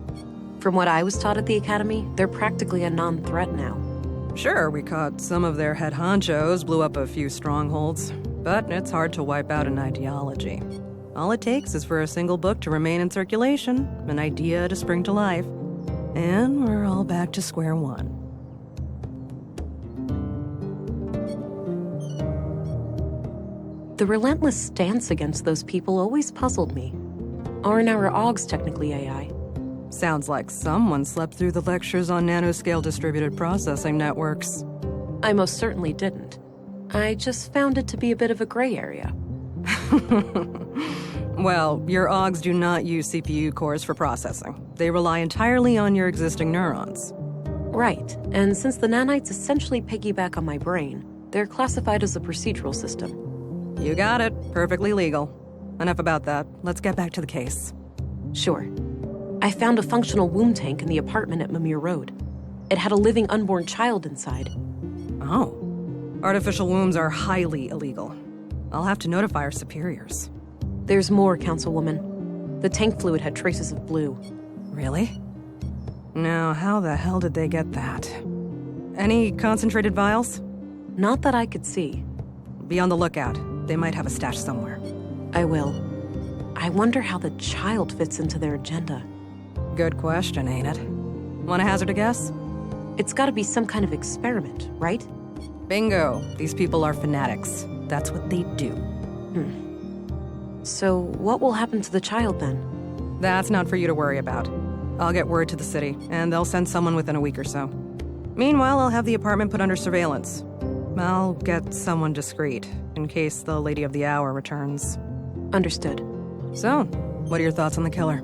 From what I was taught at the academy, they're practically a non-threat now. Sure, we caught some of their head honchos, blew up a few strongholds, but it's hard to wipe out an ideology. All it takes is for a single book to remain in circulation, an idea to spring to life, and we're all back to square one. The relentless stance against those people always puzzled me. Aren't our Augs technically AI? Sounds like someone slept through the lectures on nanoscale distributed processing networks. I most certainly didn't. I just found it to be a bit of a gray area. Well, your Augs do not use CPU cores for processing. They rely entirely on your existing neurons. Right, and since the nanites essentially piggyback on my brain, they're classified as a procedural system. You got it. Perfectly legal. Enough about that. Let's get back to the case. Sure. I found a functional womb tank in the apartment at Mimir Road. It had a living unborn child inside. Oh. Artificial wombs are highly illegal. I'll have to notify our superiors. There's more, Councilwoman. The tank fluid had traces of blue. Really? Now, how the hell did they get that? Any concentrated vials? Not that I could see. Be on the lookout. They might have a stash somewhere. I will. I wonder how the child fits into their agenda. Good question, ain't it? Want to hazard a guess? It's gotta be some kind of experiment, right? Bingo. These people are fanatics. That's what they do. So what will happen to the child then? That's not for you to worry about. I'll get word to the city, and they'll send someone within a week or so. Meanwhile, I'll have the apartment put under surveillance. I'll get someone discreet, in case the Lady of the Hour returns. Understood. So, what are your thoughts on the killer?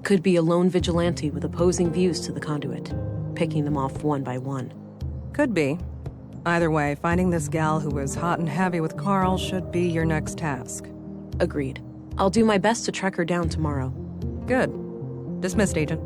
Could be a lone vigilante with opposing views to the conduit, picking them off one by one. Could be. Either way, finding this gal who was hot and heavy with Carl should be your next task. Agreed. I'll do my best to track her down tomorrow. Good. Dismissed, Agent.